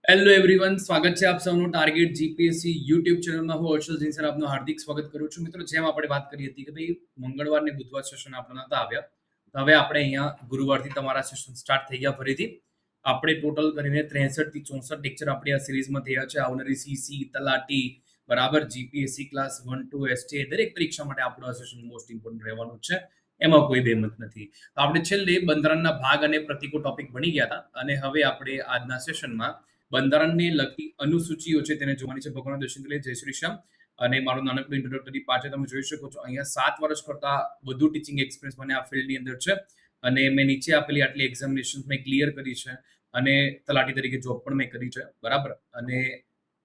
Hello everyone, સ્વાગત છે આપ સૌનું ટાર્ગેટ જીપીએસસી યુટ્યુબ ચેનલમાં. હું હર્ષલ જૈન સર આપનું હાર્દિક સ્વાગત કરું છું. મિત્રો, જેમ આપણે વાત કરી હતી કે ભાઈ મંગળવાર ને બુધવાર સેશન આપણા નતા આવ્યા, તો હવે આપણે અહીંયા ગુરુવારથી તમારા સેશન સ્ટાર્ટ થઈ ગયા ફરીથી. આપણે ટોટલ કરીને 63 થી 64 લેક્ચર આપણી આ સિરીઝમાં થયા છે. આવનારી સીસી, તલાટી, બરાબર, જીપીએસસી ક્લાસ 1 2 એસટી દરેક પરીક્ષા માટે આપણું આ સેશન મોસ્ટ ઇમ્પોર્ટન્ટ રહેવાનું છે. એમાં કોઈ બેમત નથી. તો આપણે છેલ્લે બંધારણના ભાગ અને પ્રતિકો ટોપિક ભણી ગયા હતા, અને હવે આપણે આજના સેશનમાં બંધારણને લગતી અનુસૂચિઓ છે તેને જોવાની છે. ભગવાન દર્શન કરી જય શ્રી શ્યામ. અને મારું નાનકડું ઇન્ટ્રોડક્ટરી પાર્ટ છે, તમે જોઈ શકો છો અહીંયા 7 વર્ષ કરતા વધુ ટીચિંગ એક્સપિરિયન્સ મને આ ફિલ્ડની અંદર છે. અને મેં નીચે આપેલી આટલી એક્ઝામિનેશન મેં ક્લિયર કરી છે, અને તલાટી તરીકે જોબ પણ મેં કરી છે, બરાબર. અને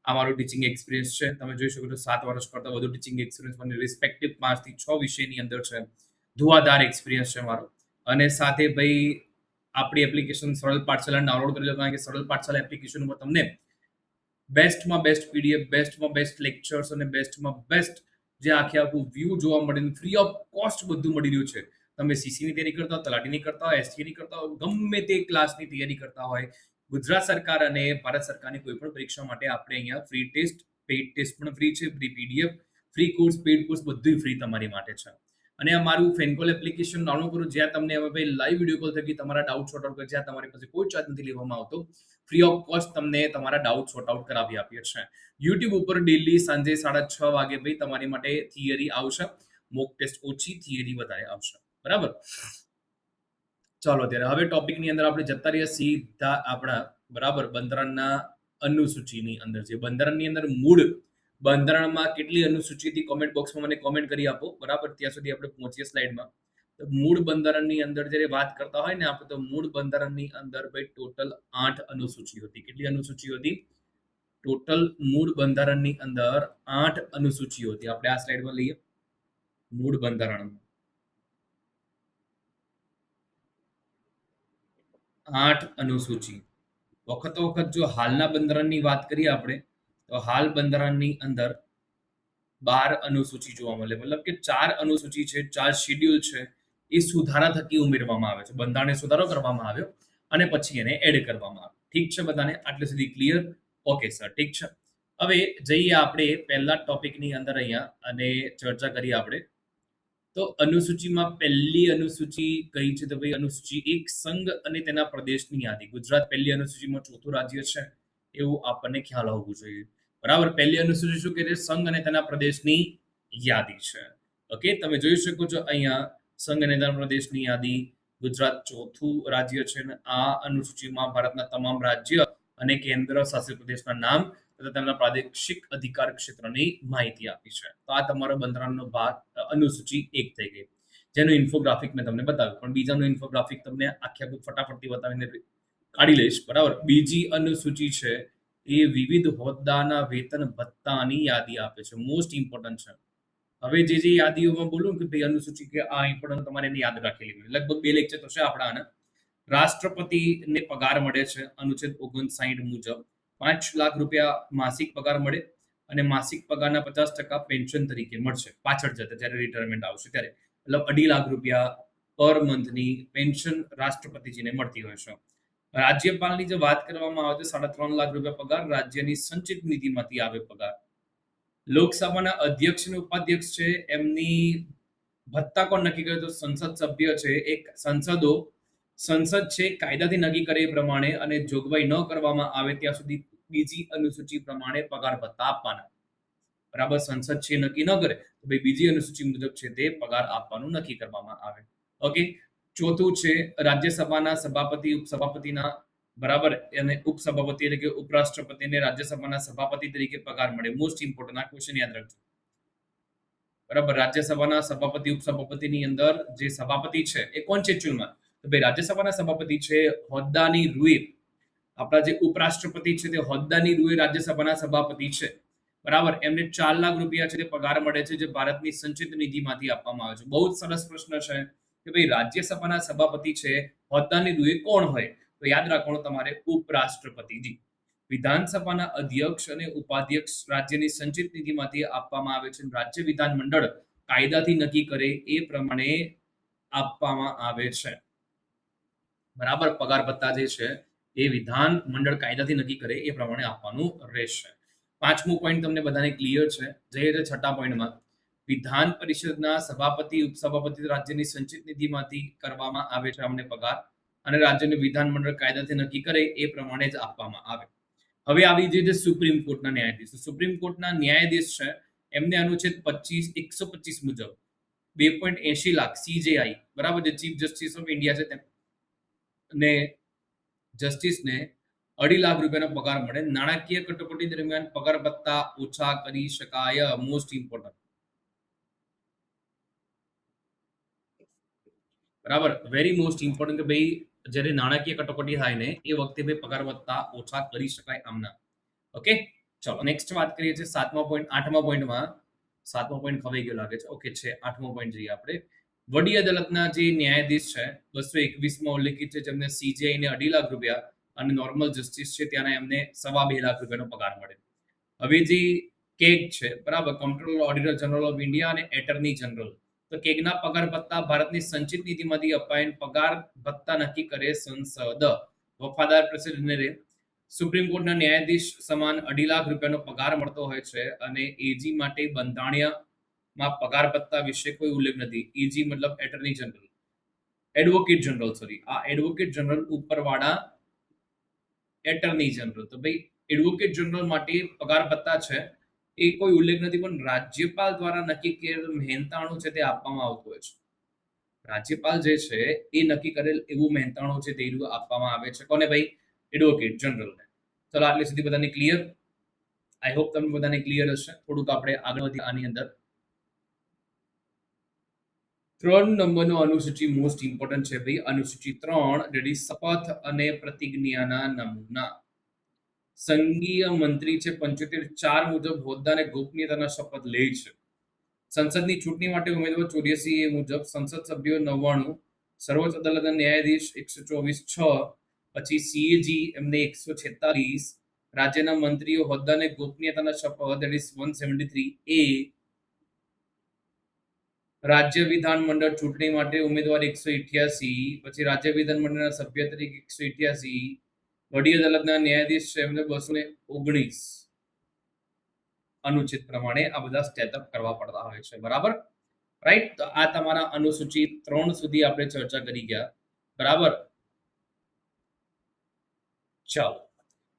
આ મારું ટીચિંગ એક્સપિરિયન્સ છે. તમે જોઈ શકો છો 7 વર્ષ કરતા વધુ ટીચિંગ એક્સપિરિયન્સ મને રિસ્પેક્ટિવ 5 થી 6 વિષયની અંદર છે. ધુઆધાર એક્સપિરિયન્સ છે મારો. અને સાથે ભાઈ આપણી એપ્લિકેશન સરળ પાઠશાલા ડાઉનલોડ કરી લો, કારણ કે સરળ પાઠશાલા એપ્લિકેશન ઉપર તમને બેસ્ટમાં બેસ્ટ પીડીએફ, બેસ્ટમાં બેસ્ટ લેક્ચર્સ અને બેસ્ટમાં બેસ્ટ જે આખું વ્યૂ જોવા મળે, ફ્રી ઓફ કોસ્ટ બધું મળી રહ્યું છે. તમે સીસીની તૈયારી કરતા હોય, તલાટીની કરતા હોય, એસટીની કરતા હોય, ગમે તે ક્લાસની તૈયારી કરતા હોય, ગુજરાત સરકાર અને ભારત સરકારની કોઈ પણ પરીક્ષા માટે આપણે અહીંયા ફ્રી ટેસ્ટ, પેઇડ ટેસ્ટ પણ ફ્રી છે, free PDF, free course, paid course બધું ફ્રી તમારી માટે છે. અને અમારું ફેનકોલ એપ્લિકેશન ડાઉનલોડ કરો, જ્યાં તમને હવે ભાઈ લાઈવ વિડીયો કોલ થકી તમારા ડાઉટ સોર્ટ આઉટ કરે, જ્યાં તમારી પાસે કોઈ ચાર્જ નથી લેવામાં આવતો. ફ્રી ઓફ કોસ્ટ તમને તમારા ડાઉટ સોર્ટ આઉટ કરાવી આપીએ છીએ. યુટ્યુબ ઉપર ડેલી સાંજે 6:30 વાગે ભાઈ તમારી માટે થિયરી આવશે. મોક ટેસ્ટ ઓછી, થિયરી વધારે આવશે, બરાબર. ચાલો ત્યારે હવે ટોપિકની અંદર આપણે જતા રહીએ સીધા આપણા, બરાબર, બંધારણના અનુસૂચિની અંદર. જે બંધારણની અંદર મૂળ બંધારણમાં કેટલી અનુસૂચિ હતી, કોમેન્ટ બોક્સમાં મને કોમેન્ટ કરી આપો, બરાબર. ત્યાં સુધી આપણે પહોંચીએ સ્લાઇડમાં. તો મૂળ બંધારણની અંદર જ્યારે વાત કરતા હોય ને આપણે, તો મૂળ બંધારણની અંદર ભાઈ ટોટલ 8 અનુસૂચિઓ હતી. કેટલી અનુસૂચિઓ હતી? ટોટલ મૂળ બંધારણની અંદર 8 અનુસૂચિઓ હતી. આપણે આ સ્લાઇડમાં લઈએ મૂળ બંધારણ. 8 અનુસૂચિ. વખતો વખત જો હાલના બંધારણની વાત કરીએ આપણે, તો હાલ બંધારણની અંદર 12 અનુસૂચિ જોવા મળે. મતલબ કે 4 અનુસૂચિ છે, 4 શેડ્યુલ છે, એ સુધારા થકી ઉમેરવામાં આવે છે. બંધારણને સુધારો કરવામાં આવ્યો અને પછી એને એડ કરવામાં આવ્યો. ઠીક છે બધાને? આટલે સુધી ક્લિયર? ઓકે સર, ઠીક છે. હવે જઈએ આપણે પહેલા ટોપિકની અંદર અહીંયા અને ચર્ચા કરીએ આપણે. તો અનુસૂચિમાં પહેલી અનુસૂચિ કઈ છે? તો ભાઈ અનુસૂચિ 1, સંઘ અને તેના પ્રદેશની યાદી. ગુજરાત પહેલી અનુસૂચિમાં ચોથું રાજ્ય છે, એવું આપણને ખ્યાલ હોવું જોઈએ, બરાબર. પહેલી અનુસૂચિ શું કહે છે? સંઘ અને તેના પ્રદેશની યાદી છે. ઓકે, તમે જોઈ શકો છો અહીંયા સંઘ અને તેના પ્રદેશની યાદી. ગુજરાત ચોથું રાજ્ય છે, અને આ અનુસૂચિમાં ભારતના તમામ રાજ્ય અને કેન્દ્ર શાસિત પ્રદેશના નામ તથા તેમના પ્રાદેશિક અધિકાર ક્ષેત્રની માહિતી આપી છે. તો આ તમારો બંધારણનો ભાગ અનુસૂચિ 1 થઈ ગઈ, જેનું ઇન્ફોગ્રાફિક મેં તમને બતાવ્યું. પણ બીજાનું ઇન્ફોગ્રાફિક તમને આખી ફટાફટથી બતાવીને કાઢી લઈશ, બરાબર. બીજી અનુસૂચિ છે એ વિવિધ હોદ્દાના વેતન ભત્તાની યાદી આપે છે. મોસ્ટ ઇમ્પોર્ટન્ટ છે. હવે જે યાદીઓમાં બોલું કે ભાઈ અનુસૂચિ કે આ ઇમ્પોર્ટન્ટ તમારે એને યાદ રાખેલી હોય. લગભગ 2 લેક્ચર તો છે આપણા આના. રાષ્ટ્રપતિને પગાર મળે છે અનુચ્છેદ 59 મુજબ. 5 લાખ રૂપિયા માસિક પગાર મળે, અને માસિક પગારના 50% પેન્શન તરીકે મળશે પાછળ જતા, જ્યારે રિટાયરમેન્ટ આવશે ત્યારે. મતલબ 2.5 લાખ રૂપિયા પર મંથની પેન્શન રાષ્ટ્રપતિજીને મળતી હોય છે. રાજ્યપાલની જો વાત કરવામાં આવે તો 3.5 લાખ રૂપિયા પગાર રાજ્યની સંચિત નિધિમાંથી આવે પગાર. લોકસભાના અધ્યક્ષ અને ઉપાધ્યક્ષ છે, એમની ભત્તા કોણ નક્કી કરે? તો સંસદ સભ્ય છે. એક સંસદ છે કાયદાથી નક્કી કરે એ પ્રમાણે, અને જોગવાઈ ન કરવામાં આવે ત્યાં સુધી બીજી અનુસૂચિ પ્રમાણે પગાર ભત્તા આપવાના, બરાબર. સંસદ છે નક્કી ન કરે તો ભાઈ બીજી અનુસૂચિ મુજબ છે તે પગાર આપવાનું નક્કી કરવામાં આવે. ઓકે. ચોથું છે રાજ્યસભાના સભાપતિ, ઉપસભાપતિના, બરાબર, અને ઉપસભાપતિ એટલે કે ઉપરાષ્ટ્રપતિને રાજ્યસભાના સભાપતિ તરીકે પગાર મળે. મોસ્ટ ઇમ્પોર્ટન્ટ આ ક્વેશ્ચન યાદ રાખજો, બરાબર. રાજ્યસભાના સભાપતિ, ઉપસભાપતિની અંદર જે સભાપતિ છે એ કોણ છે એકચ્યુઅલમાં? તો ભાઈ રાજ્યસભાના સભાપતિ છે હોદ્દાની રૂએ. આપણા જે ઉપરાષ્ટ્રપતિ છે તે હોદ્દાની રૂએ રાજ્યસભાના સભાપતિ છે, બરાબર. એમને 4 લાખ રૂપિયા છે તે પગાર મળે છે, જે ભારતની સંચિત નિધિમાંથી આપવામાં આવે છે. બહુ જ સરસ પ્રશ્ન છે કે ભાઈ રાજ્યસભાના સભાપતિ છે હોદ્દાની રૂએ કોણ હોય? તો યાદ રાખવાનું તમારે ઉપરાષ્ટ્રપતિજી. વિધાનસભાના અધ્યક્ષ અને ઉપાધ્યક્ષ રાજ્યની સંચિત નિધિમાંથી આપવામાં આવે છે. રાજ્ય વિધાનમંડળ કાયદાથી નક્કી કરે એ પ્રમાણે આપવામાં આવે છે, બરાબર. પગાર ભત્તા જે છે એ વિધાન મંડળ કાયદાથી નક્કી કરે એ પ્રમાણે આપવાનું રહેશે. પાંચમું પોઈન્ટ તમને બધાને ક્લિયર છે. જઈએ છે છઠ્ઠા પોઈન્ટમાં. વિધાન પરિષદના સભાપતિ ઉપસભાપતિ રાજ્યની સંચિત નિધિમાંથી કરવામાં આવે છે અમને પગાર, અને રાજ્યનું વિધાનમંડળ કાયદાથી નક્કી કરે એ પ્રમાણે જ આપવામાં આવે. હવે આવી જે સુપ્રીમ કોર્ટના ન્યાયાધીશ, સુપ્રીમ કોર્ટના ન્યાયાધીશ છે એમને અનુચ્છેદ 125 મુજબ 2.80 લાખ CJI, બરાબર, જે ચીફ જસ્ટિસ ઓફ ઇન્ડિયા છે ને જસ્ટિસને 2.5 લાખ રૂપિયાનો પગાર મળે. નાણાકીય કટોકટી દરમિયાન પગાર ભત્તા ઓછા કરી શકાય. મોસ્ટ ઇમ્પોર્ટન્ટ, બરાબર, વેરી મોસ્ટ ઇમ્પોર્ટન્ટ કે ભાઈ જ્યારે નાણાકીય કટોકટી થાય ને એ વખતે ભાઈ પગાર ભત્તા ઓછા કરી શકાય આમના. ઓકે, ચલો નેક્સ્ટ વાત કરીએ છીએ આઠમા પોઈન્ટમાં. સાતમો પોઈન્ટ ખવાઈ ગયો લાગે છે. ઓકે, છે આઠમો પોઈન્ટ જોઈએ આપણે. વડી અદાલતના જે ન્યાયાધીશ છે 221માં ઉલ્લેખિત છે, જેમને CJI ને 2.5 લાખ રૂપિયા અને નોર્મલ જસ્ટિસ છે ત્યાંના એમને 2.5 લાખ રૂપિયાનો પગાર મળે. હવે જે કેગ છે, બરાબર, કમ્પ્ટ્રોલર ઓડિટર જનરલ ઓફ ઇન્ડિયા અને એટર્ની જનરલ, તો કેગના પગાર ભત્તા ભારતની સંચિત નીતિમાંથી અપાયેલ પગાર ભત્તા નક્કી કરે સંસદ. વફાદાર પ્રેસિડેન્ટને સુપ્રીમ કોર્ટના ન્યાયાધીશ સમાન 2.5 લાખ રૂપિયાનો પગાર મળતો હોય છે, અને એજી માટે બંધારણીયમાં પગાર ભત્તા વિશે કોઈ ઉલ્લેખ નથી. એજી મતલબ attorney general, advocate general, sorry, આ એડવોકેટ જનરલ ઉપરવાળા એટર્ની જનરલ. તો ભાઈ એડવોકેટ જનરલ માટે પગાર ભત્તા છે એ કોઈ ઉલ્લેખ નથી, પણ રાજ્યપાલ દ્વારા નક્કી કરેલ મહેનતાણું છે તે આપવામાં આવતું હોય છે. રાજ્યપાલ જે છે એ નક્કી કરેલ એવું મહેનતાણું છે તે આપવામાં આવે છે. કોને ભાઈ? એડવોકેટ જનરલને. ચલો આટલી સુધી બધાને ક્લિયર? આઈ હોપ તમને બધાને ક્લિયર હશે. થોડુંક આપણે આગળ વધી આની અંદર. 3 નંબરનો અનુસૂચિ મોસ્ટ ઇમ્પોર્ટન્ટ છે ભાઈ. અનુસૂચિ 3, that is શપથ અને પ્રતિજ્ઞાના નમૂના. સંઘીય મંત્રી છે 75(4) મુજબ હોદ્દાને ગોપનીયતાના શપથ લે છે. સંસદની ચૂંટણી માટે ઉમેદવાર 84A મુજબ, સંસદ સભ્યો 99, સર્વોચ્ચ અદાલતના ન્યાયાધીશ 124(6), પછી CAG એમને 146, રાજ્યના મંત્રીઓ હોદ્દાને ગોપનીયતાના શપથ, that is 173A, રાજ્ય વિધાનમંડળ ચૂંટણી માટે ઉમેદવાર 188, પછી રાજ્ય વિધાનમંડળના સભ્ય તરીકે 188, વડી અદાલતના ન્યાયાધીશ છે એમને 219 અનુચ્છેદ પ્રમાણે આ બધા સ્ટેટઅપ કરવા પડતા હોય છે. બરાબર, રાઈટ? તો આ તમારા અનુસૂચિ 3 સુધી આપણે ચર્ચા કરી ગયા. બરાબર, ચાલો.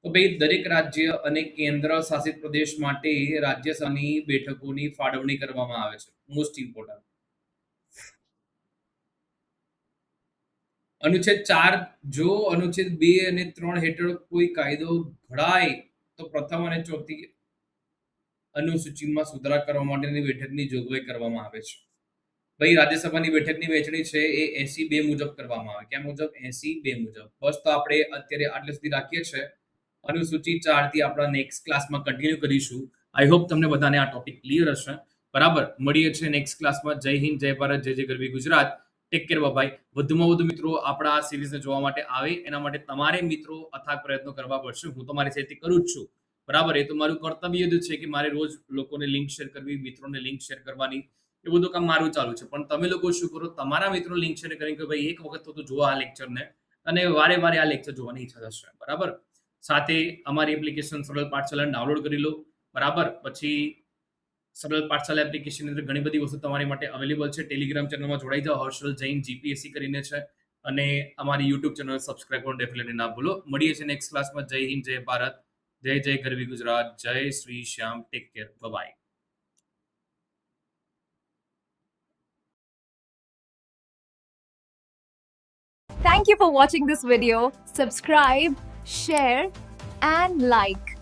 તો ભાઈ દરેક રાજ્ય અને કેન્દ્ર શાસિત પ્રદેશ માટે રાજ્યસભાની બેઠકોની ફાળવણી કરવામાં આવે છે. Most important. અનુચ્છેદ 4, જો અનુચ્છેદ 2 અને 3 હેઠળ કોઈ કાયદો ઘડાય તો પ્રથમ અને ચોથી અનુસૂચિમાં સુધારા કરવા માટેની બેઠકની જોગવાઈ કરવામાં આવે છે. ભાઈ રાજ્યસભાની બેઠકની વહેંચણી છે એ 82 મુજબ કરવામાં આવે. ક્યાં મુજબ? 82 મુજબ. બસ, તો આપણે અત્યારે આટલે સુધી રાખીએ છીએ. અનુસૂચિ 4 થી આપણા નેક્સ્ટ ક્લાસમાં કન્ટિન્યુ કરીશું. આઈ હોપ તમને બધાને આ ટોપિક ક્લિયર હશે. બરાબર, મળીએ છીએ નેક્સ્ટ ક્લાસમાં. જય હિન્દ, જય ભારત, જય જય ગરવી ગુજરાત. Take care, bye. વધુમાં વધુ મિત્રો આપણા આ સિરીઝને જોવા માટે આવે એના માટે તમારે મિત્રો અથાગ પ્રયત્નો કરવા પડશે. હું તમારી સાથે કરું જ છું. બરાબર, એ તો મારું કર્તવ્ય જ છે કે મારે રોજ લોકોને લિંક શેર કરવી, મિત્રોને લિંક શેર કરવાની, એ બધું કામ મારું ચાલુ છે. પણ તમે લોકો શું કરો? તમારા મિત્રો લિંક શેર કરીને કે ભાઈ એક વખત તો જોવા આ લેક્ચરને, અને વારે વારે આ લેક્ચર જોવાની ઈચ્છા થશે. બરાબર, સાથે અમારી એપ્લિકેશન સરળ પાઠશાલા ડાઉનલોડ કરી લો. બરાબર, પછી સરળ પાઠશાલા એપ્લિકેશનની અંદર ઘણી બધી વસ્તુ તમારી માટે અવેલેબલ છે. ટેલિગ્રામ ચેનલમાં જોડાઈ જાઓ, હર્ષલ જૈન GPSC કરીને છે, અને અમારી યુટ્યુબ ચેનલ સબસ્ક્રાઇબ કરવાનું ડેફિનેટલી ના ભૂલો. મળીએ છીએ નેક્સ્ટ ક્લાસમાં. જય હિન્દ, જય ભારત, જય જય ગરવી ગુજરાત, જય Shri Shyam. Take care, bye. Thank you for watching this video. Subscribe, share and like.